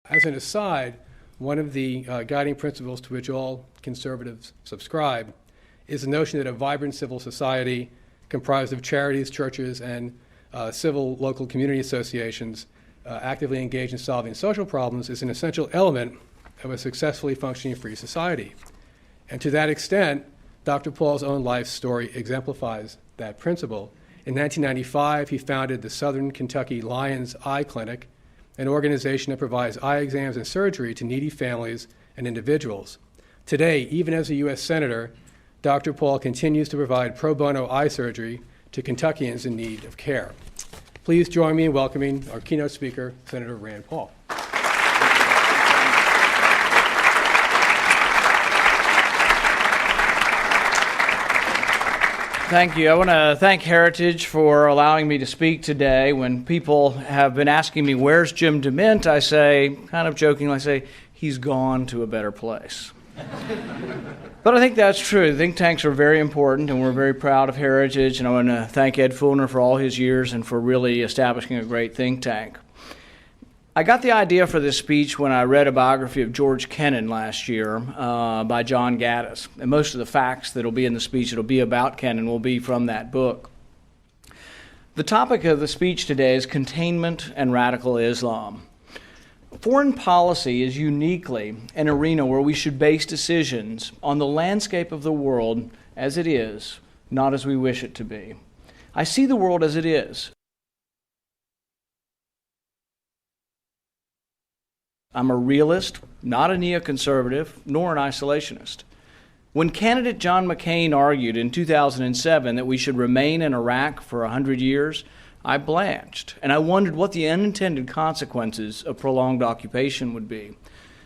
As an aside, one of the guiding principles to which all conservatives subscribe is the notion that a vibrant civil society comprised of charities, churches, and civil local community associations actively engaged in solving social problems is an essential element of a successfully functioning free society. And to that extent, Dr. Paul's own life story exemplifies that principle. In 1995, he founded the Southern Kentucky Lions Eye Clinic, an organization that provides eye exams and surgery to needy families and individuals. Today, even as a U.S. Senator, Dr. Paul continues to provide pro bono eye surgery to Kentuckians in need of care. Please join me in welcoming our keynote speaker, Senator Rand Paul. Thank you. I want to thank Heritage for allowing me to speak today. When people have been asking me, where's Jim DeMint, I say, kind of jokingly, I say, he's gone to a better place. But I think that's true. Think tanks are very important, and we're very proud of Heritage, and I want to thank Ed Fulner for all his years and for really establishing a great think tank. I got the idea for this speech when I read a biography of George Kennan last year by John Gaddis. And most of the facts that will be in the speech that will be about Kennan will be from that book. The topic of the speech today is containment and radical Islam. Foreign policy is uniquely an arena where we should base decisions on the landscape of the world as it is, not as we wish it to be. I see the world as it is. I'm a realist, not a neoconservative, nor an isolationist. When candidate John McCain argued in 2007 that we should remain in Iraq for 100 years, I blanched, and I wondered what the unintended consequences of prolonged occupation would be.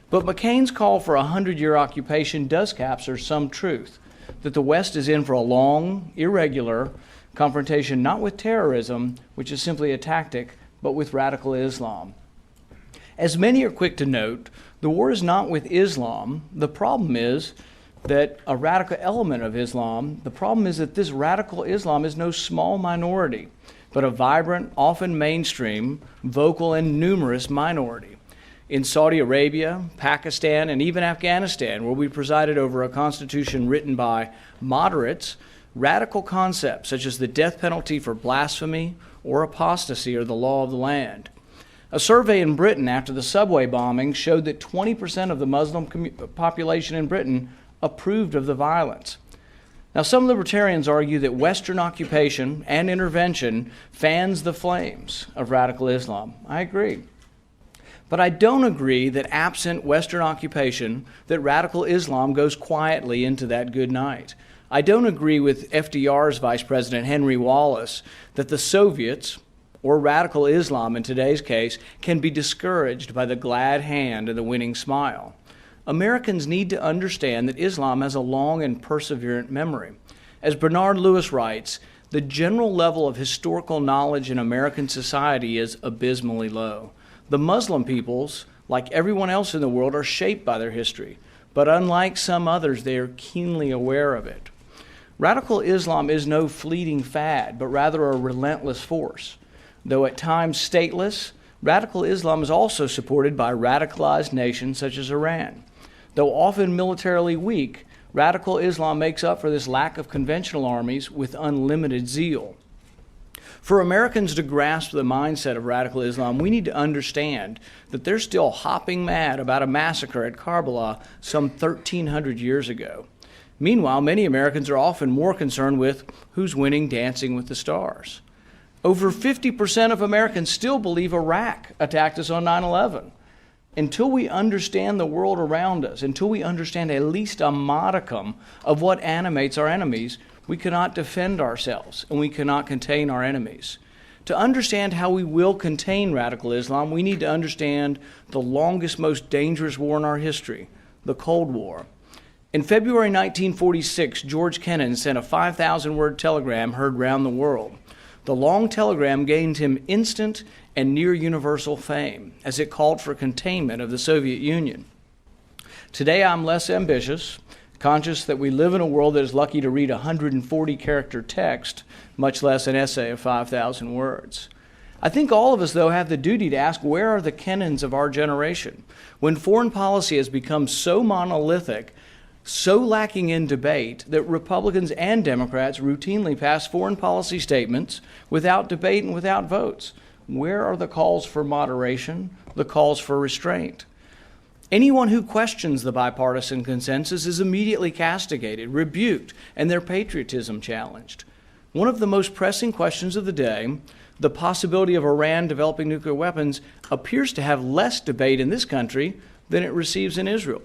But McCain's call for a 100-year occupation does capture some truth, that the West is in for a long, irregular confrontation, not with terrorism, which is simply a tactic, but with radical Islam. As many are quick to note, the war is not with Islam. The problem is that a radical element of Islam, the problem is that this radical Islam is no small minority, but a vibrant, often mainstream, vocal, and numerous minority. In Saudi Arabia, Pakistan, and even Afghanistan, where we presided over a constitution written by moderates, radical concepts such as the death penalty for blasphemy or apostasy are the law of the land. A survey in Britain after the subway bombing showed that 20% of the Muslim population in Britain approved of the violence. Now, some libertarians argue that Western occupation and intervention fans the flames of radical Islam. I agree. But I don't agree that absent Western occupation, that radical Islam goes quietly into that good night. I don't agree with FDR's Vice President Henry Wallace that the Soviets, or radical Islam in today's case, can be discouraged by the glad hand and the winning smile. Americans need to understand that Islam has a long and perseverant memory. As Bernard Lewis writes, the general level of historical knowledge in American society is abysmally low. The Muslim peoples, like everyone else in the world, are shaped by their history, but unlike some others, they are keenly aware of it. Radical Islam is no fleeting fad, but rather a relentless force. Though at times stateless, radical Islam is also supported by radicalized nations such as Iran. Though often militarily weak, radical Islam makes up for this lack of conventional armies with unlimited zeal. For Americans to grasp the mindset of radical Islam, we need to understand that they're still hopping mad about a massacre at Karbala some 1,300 years ago. Meanwhile, many Americans are often more concerned with who's winning Dancing with the Stars. Over 50% of Americans still believe Iraq attacked us on 9/11. Until we understand the world around us, until we understand at least a modicum of what animates our enemies, we cannot defend ourselves and we cannot contain our enemies. To understand how we will contain radical Islam, we need to understand the longest, most dangerous war in our history, the Cold War. In February 1946, George Kennan sent a 5,000-word telegram heard round the world. The long telegram gained him instant and near universal fame, as it called for containment of the Soviet Union. Today I'm less ambitious, conscious that we live in a world that is lucky to read a 140-character text, much less an essay of 5,000 words. I think all of us, though, have the duty to ask, where are the Kennans of our generation? When foreign policy has become so monolithic, so lacking in debate, that Republicans and Democrats routinely pass foreign policy statements without debate and without votes. Where are the calls for moderation, the calls for restraint? Anyone who questions the bipartisan consensus is immediately castigated, rebuked, and their patriotism challenged. One of the most pressing questions of the day, the possibility of Iran developing nuclear weapons, appears to have less debate in this country than it receives in Israel.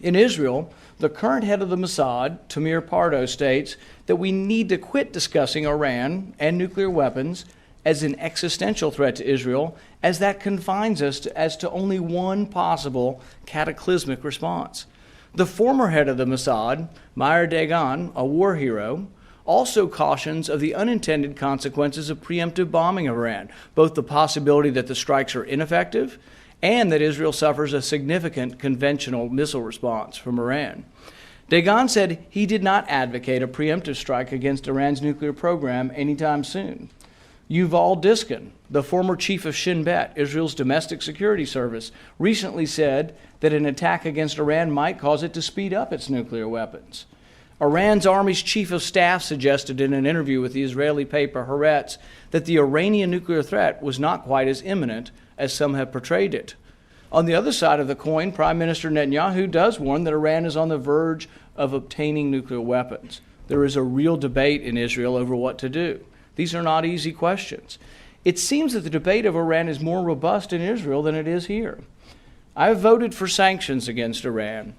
In Israel, the current head of the Mossad, Tamir Pardo, states that we need to quit discussing Iran and nuclear weapons as an existential threat to Israel, as that confines us to only one possible cataclysmic response. The former head of the Mossad, Meir Dagan, a war hero, also cautions of the unintended consequences of preemptive bombing of Iran, both the possibility that the strikes are ineffective and that Israel suffers a significant conventional missile response from Iran. Dagan said he did not advocate a preemptive strike against Iran's nuclear program anytime soon. Yuval Diskin, the former chief of Shin Bet, Israel's domestic security service, recently said that an attack against Iran might cause it to speed up its nuclear weapons. Iran's army's chief of staff suggested in an interview with the Israeli paper Haaretz that the Iranian nuclear threat was not quite as imminent as some have portrayed it. On the other side of the coin, Prime Minister Netanyahu does warn that Iran is on the verge of obtaining nuclear weapons. There is a real debate in Israel over what to do. These are not easy questions. It seems that the debate of Iran is more robust in Israel than it is here. I have voted for sanctions against Iran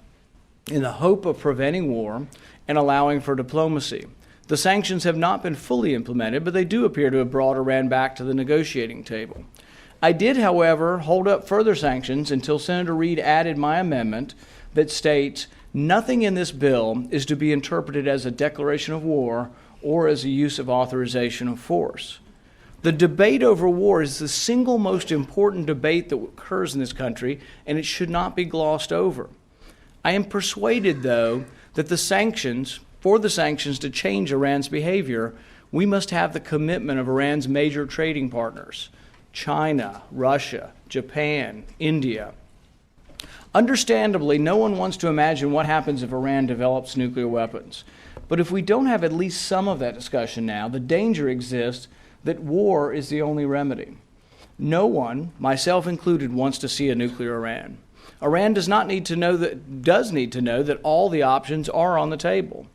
in the hope of preventing war and allowing for diplomacy. The sanctions have not been fully implemented, but they do appear to have brought Iran back to the negotiating table. I did, however, hold up further sanctions until Senator Reid added my amendment that states, nothing in this bill is to be interpreted as a declaration of war or as a use of authorization of force. The debate over war is the single most important debate that occurs in this country, and it should not be glossed over. I am persuaded, though, that for the sanctions to change Iran's behavior, we must have the commitment of Iran's major trading partners, China, Russia, Japan, India. Understandably, no one wants to imagine what happens if Iran develops nuclear weapons. But if we don't have at least some of that discussion now, the danger exists that war is the only remedy. No one, myself included, wants to see a nuclear Iran. Iran does need to know that all the options are on the table.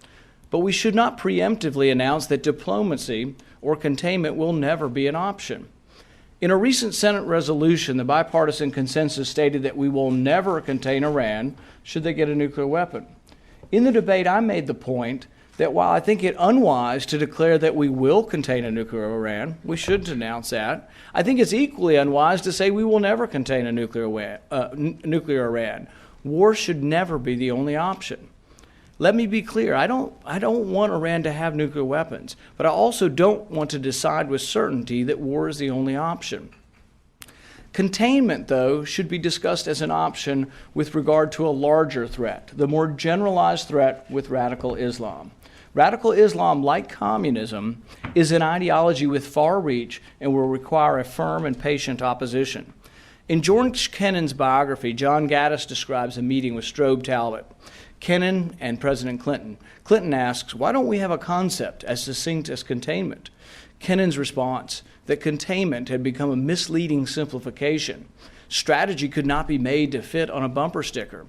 But we should not preemptively announce that diplomacy or containment will never be an option. In a recent Senate resolution, the bipartisan consensus stated that we will never contain Iran should they get a nuclear weapon. In the debate, I made the point that while I think it unwise to declare that we will contain a nuclear Iran, we shouldn't announce that. I think it's equally unwise to say we will never contain a nuclear Iran. War should never be the only option. Let me be clear, I don't want Iran to have nuclear weapons, but I also don't want to decide with certainty that war is the only option. Containment, though, should be discussed as an option with regard to a larger threat, the more generalized threat with radical Islam. Radical Islam, like communism, is an ideology with far reach and will require a firm and patient opposition. In George Kennan's biography, John Gaddis describes a meeting with Strobe Talbot, Kennan, and President Clinton. Clinton asks, why don't we have a concept as succinct as containment? Kennan's response, that containment had become a misleading simplification. Strategy could not be made to fit on a bumper sticker.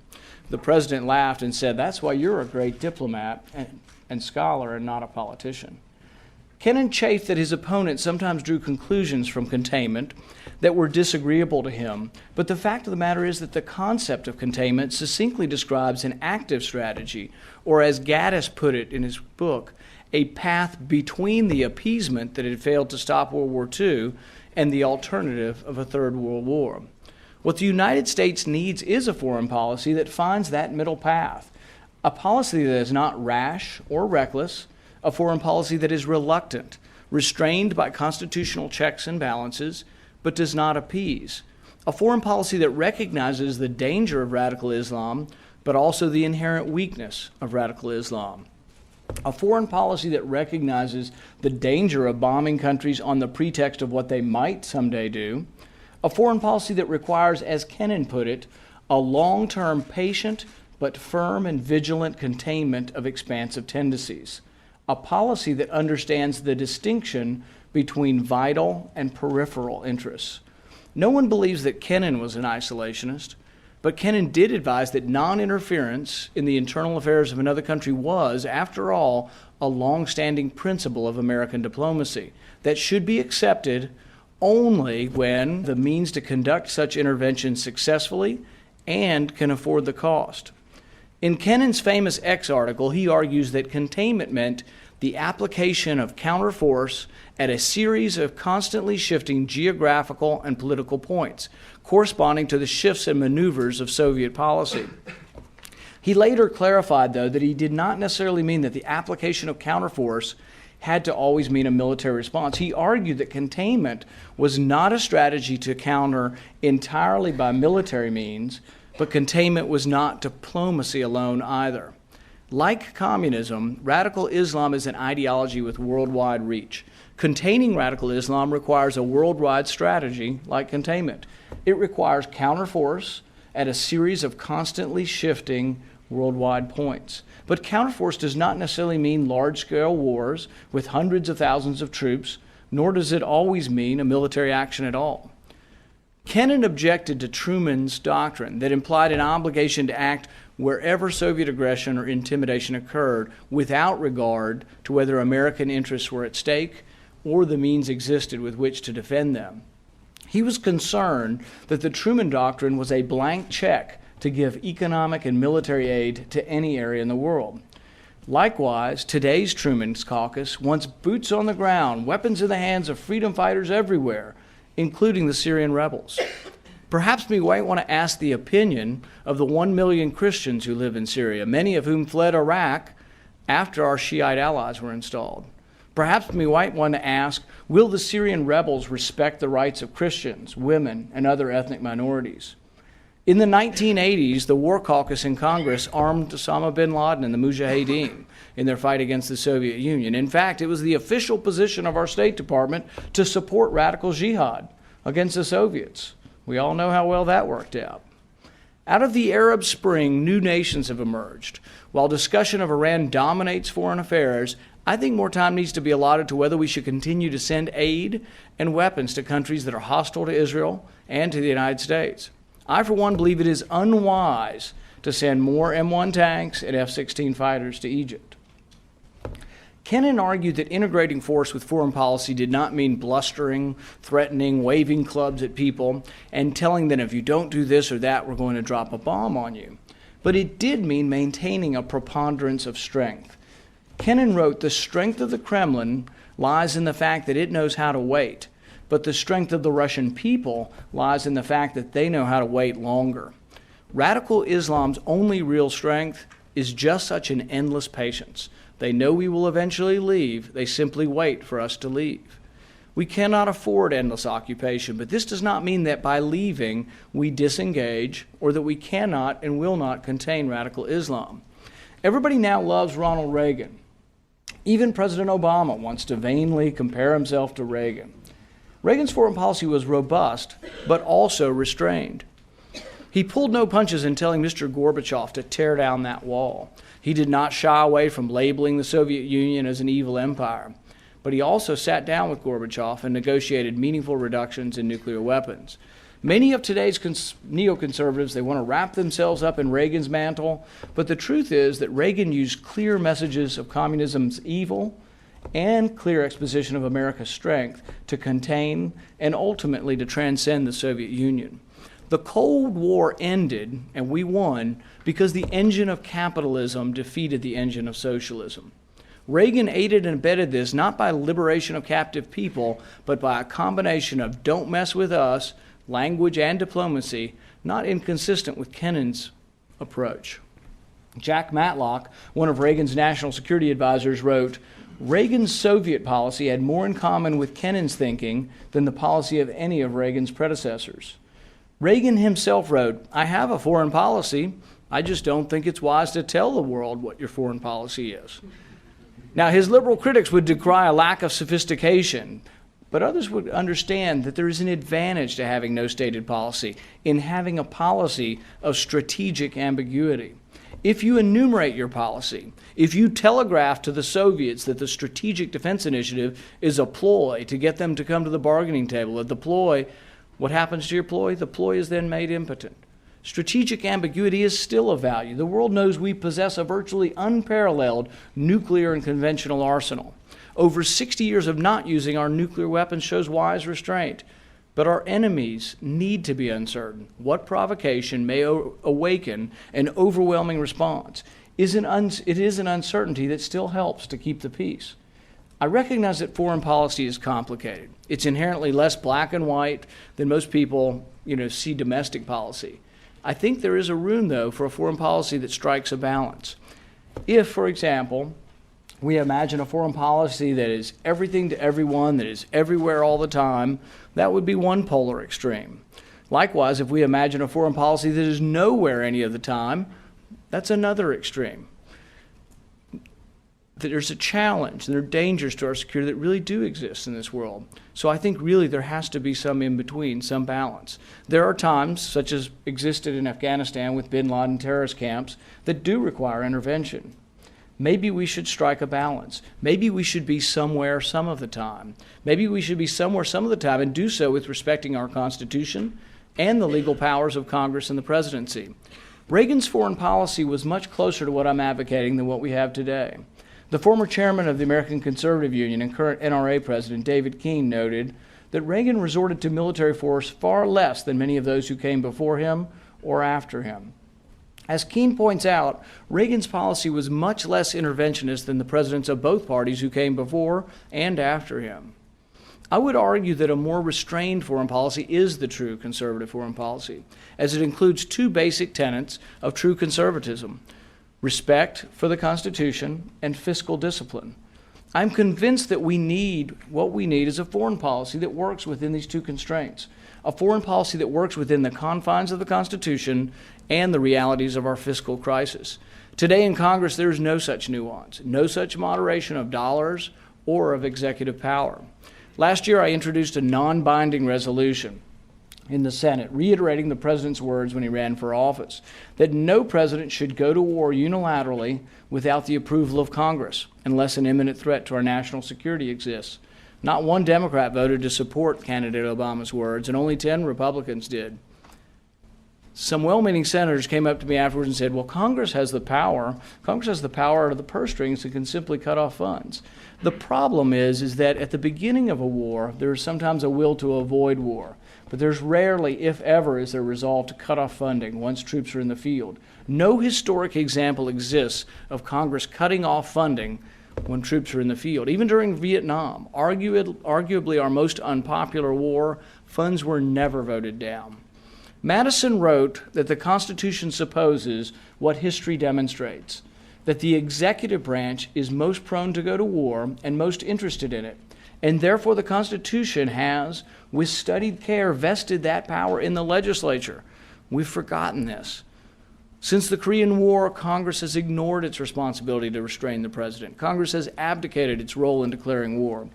The president laughed and said, that's why you're a great diplomat and scholar and not a politician. Kennan chafed that his opponents sometimes drew conclusions from containment that were disagreeable to him, but the fact of the matter is that the concept of containment succinctly describes an active strategy, or as Gaddis put it in his book, a path between the appeasement that had failed to stop World War II and the alternative of a Third World War. What the United States needs is a foreign policy that finds that middle path, a policy that is not rash or reckless, a foreign policy that is reluctant, restrained by constitutional checks and balances, but does not appease, a foreign policy that recognizes the danger of radical Islam, but also the inherent weakness of radical Islam. A foreign policy that recognizes the danger of bombing countries on the pretext of what they might someday do. A foreign policy that requires, as Kennan put it, a long-term patient but firm and vigilant containment of expansive tendencies. A policy that understands the distinction between vital and peripheral interests. No one believes that Kennan was an isolationist, but Kennan did advise that non-interference in the internal affairs of another country was, after all, a long-standing principle of American diplomacy that should be accepted only when the means to conduct such intervention successfully and can afford the cost. In Kennan's famous X article, he argues that containment meant the application of counterforce at a series of constantly shifting geographical and political points, corresponding to the shifts and maneuvers of Soviet policy. He later clarified, though, that he did not necessarily mean that the application of counterforce had to always mean a military response. He argued that containment was not a strategy to counter entirely by military means, but containment was not diplomacy alone either. Like communism, radical Islam is an ideology with worldwide reach. Containing radical Islam requires a worldwide strategy like containment. It requires counterforce at a series of constantly shifting worldwide points. But counterforce does not necessarily mean large-scale wars with hundreds of thousands of troops, nor does it always mean a military action at all. Kennan objected to Truman's doctrine that implied an obligation to act wherever Soviet aggression or intimidation occurred without regard to whether American interests were at stake or the means existed with which to defend them. He was concerned that the Truman Doctrine was a blank check to give economic and military aid to any area in the world. Likewise, today's Truman's caucus wants boots on the ground, weapons in the hands of freedom fighters everywhere, including the Syrian rebels. Perhaps we might want to ask the opinion of the 1 million Christians who live in Syria, many of whom fled Iraq after our Shiite allies were installed. Perhaps we might want to ask, will the Syrian rebels respect the rights of Christians, women, and other ethnic minorities? In the 1980s, the War Caucus in Congress armed Osama bin Laden and the Mujahideen in their fight against the Soviet Union. In fact, it was the official position of our State Department to support radical jihad against the Soviets. We all know how well that worked out. Out of the Arab Spring, new nations have emerged. While discussion of Iran dominates foreign affairs, I think more time needs to be allotted to whether we should continue to send aid and weapons to countries that are hostile to Israel and to the United States. I, for one, believe it is unwise to send more M1 tanks and F-16 fighters to Egypt. Kennan argued that integrating force with foreign policy did not mean blustering, threatening, waving clubs at people, and telling them if you don't do this or that, we're going to drop a bomb on you. But it did mean maintaining a preponderance of strength. Kennan wrote, "The strength of the Kremlin lies in the fact that it knows how to wait, but the strength of the Russian people lies in the fact that they know how to wait longer." Radical Islam's only real strength is just such an endless patience. They know we will eventually leave. They simply wait for us to leave. We cannot afford endless occupation, but this does not mean that by leaving we disengage or that we cannot and will not contain radical Islam. Everybody now loves Ronald Reagan. Even President Obama wants to vainly compare himself to Reagan. Reagan's foreign policy was robust, but also restrained. He pulled no punches in telling Mr. Gorbachev to tear down that wall. He did not shy away from labeling the Soviet Union as an evil empire. But he also sat down with Gorbachev and negotiated meaningful reductions in nuclear weapons. Many of today's neoconservatives, they want to wrap themselves up in Reagan's mantle, but the truth is that Reagan used clear messages of communism's evil and clear exposition of America's strength to contain and ultimately to transcend the Soviet Union. The Cold War ended, and we won, because the engine of capitalism defeated the engine of socialism. Reagan aided and abetted this not by liberation of captive people, but by a combination of don't mess with us, language and diplomacy, not inconsistent with Kennan's approach. Jack Matlock, one of Reagan's national security advisors, wrote, "Reagan's Soviet policy had more in common with Kennan's thinking than the policy of any of Reagan's predecessors." Reagan himself wrote, "I have a foreign policy. I just don't think it's wise to tell the world what your foreign policy is." Now, his liberal critics would decry a lack of sophistication, but others would understand that there is an advantage to having no stated policy in having a policy of strategic ambiguity. If you enumerate your policy, if you telegraph to the Soviets that the Strategic Defense Initiative is a ploy to get them to come to the bargaining table, that the ploy, what happens to your ploy? The ploy is then made impotent. Strategic ambiguity is still of value. The world knows we possess a virtually unparalleled nuclear and conventional arsenal. Over 60 years of not using our nuclear weapons shows wise restraint. But our enemies need to be uncertain. What provocation may awaken an overwhelming response? It is an uncertainty that still helps to keep the peace. I recognize that foreign policy is complicated. It's inherently less black and white than most people, see domestic policy. I think there is a room, though, for a foreign policy that strikes a balance. If, for example, we imagine a foreign policy that is everything to everyone, that is everywhere all the time, that would be one polar extreme. Likewise, if we imagine a foreign policy that is nowhere any of the time, that's another extreme. There's a challenge, and there are dangers to our security that really do exist in this world. So I think really there has to be some in between, some balance. There are times, such as existed in Afghanistan with bin Laden terrorist camps, that do require intervention. Maybe we should strike a balance. Maybe we should be somewhere some of the time. Maybe we should be somewhere some of the time and do so with respecting our Constitution and the legal powers of Congress and the presidency. Reagan's foreign policy was much closer to what I'm advocating than what we have today. The former chairman of the American Conservative Union and current NRA president, David Keene, noted that Reagan resorted to military force far less than many of those who came before him or after him. As Keene points out, Reagan's policy was much less interventionist than the presidents of both parties who came before and after him. I would argue that a more restrained foreign policy is the true conservative foreign policy, as it includes two basic tenets of true conservatism: respect for the Constitution and fiscal discipline. I'm convinced that what we need is a foreign policy that works within these two constraints, a foreign policy that works within the confines of the Constitution and the realities of our fiscal crisis. Today in Congress, there is no such nuance, no such moderation of dollars or of executive power. Last year, I introduced a non-binding resolution in the Senate, reiterating the president's words when he ran for office, that no president should go to war unilaterally without the approval of Congress, unless an imminent threat to our national security exists. Not one Democrat voted to support candidate Obama's words, and only 10 Republicans did. Some well-meaning senators came up to me afterwards and said, well, Congress has the power out of the purse strings and can simply cut off funds. The problem is that at the beginning of a war, there is sometimes a will to avoid war. But there's rarely, if ever, is there resolve to cut off funding once troops are in the field. No historic example exists of Congress cutting off funding when troops are in the field. Even during Vietnam, arguably our most unpopular war, funds were never voted down. Madison wrote that the Constitution supposes what history demonstrates, that the executive branch is most prone to go to war and most interested in it. And therefore the Constitution has, with studied care, vested that power in the legislature. We've forgotten this. Since the Korean War, Congress has ignored its responsibility to restrain the president. Congress has abdicated its role in declaring war.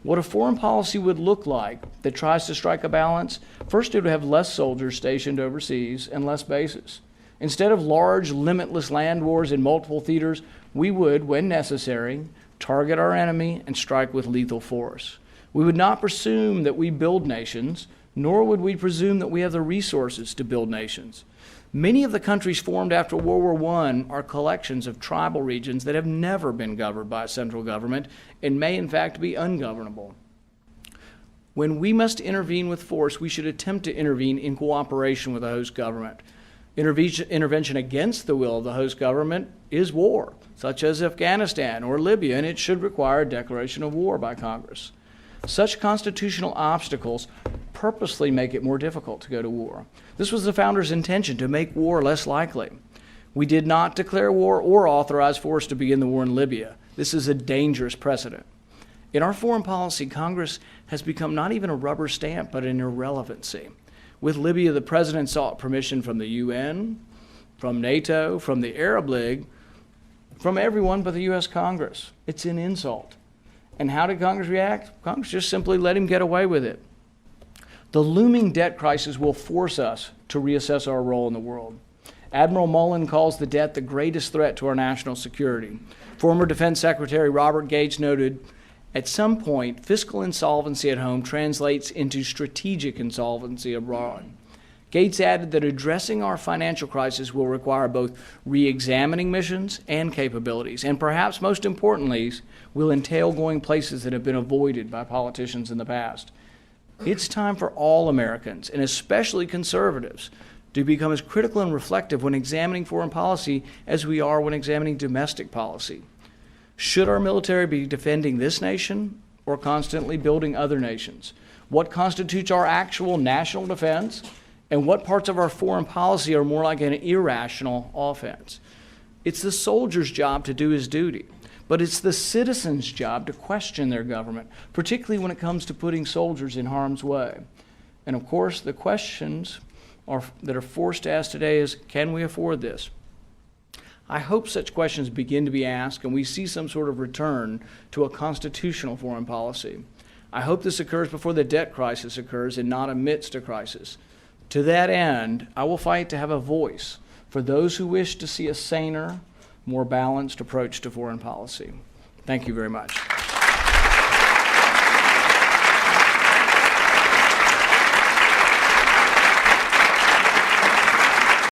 What a foreign policy would look like that tries to strike a balance, first it would have less soldiers stationed overseas and less bases. Instead of large, limitless land wars in multiple theaters, we would, when necessary, target our enemy and strike with lethal force. We would not presume that we build nations, nor would we presume that we have the resources to build nations. Many of the countries formed after World War I are collections of tribal regions that have never been governed by a central government and may in fact be ungovernable. When we must intervene with force, we should attempt to intervene in cooperation with the host government. Intervention against the will of the host government is war, such as Afghanistan or Libya, and it should require a declaration of war by Congress. Such constitutional obstacles purposely make it more difficult to go to war. This was the founders' intention, to make war less likely. We did not declare war or authorize force to begin the war in Libya. This is a dangerous precedent. In our foreign policy, Congress has become not even a rubber stamp, but an irrelevancy. With Libya, the president sought permission from the UN, from NATO, from the Arab League, from everyone but the U.S. Congress. It's an insult. And how did Congress react? Congress just simply let him get away with it. The looming debt crisis will force us to reassess our role in the world. Admiral Mullen calls the debt the greatest threat to our national security. Former Defense Secretary Robert Gates noted, at some point, fiscal insolvency at home translates into strategic insolvency abroad. Gates added that addressing our financial crisis will require both re-examining missions and capabilities, and perhaps most importantly, will entail going places that have been avoided by politicians in the past. It's time for all Americans, and especially conservatives, to become as critical and reflective when examining foreign policy as we are when examining domestic policy. Should our military be defending this nation or constantly building other nations? What constitutes our actual national defense? And what parts of our foreign policy are more like an irrational offense? It's the soldier's job to do his duty, but it's the citizen's job to question their government, particularly when it comes to putting soldiers in harm's way. And of course, the questions that are forced to ask today is, can we afford this? I hope such questions begin to be asked and we see some sort of return to a constitutional foreign policy. I hope this occurs before the debt crisis occurs and not amidst a crisis. To that end, I will fight to have a voice for those who wish to see a saner, more balanced approach to foreign policy. Thank you very much.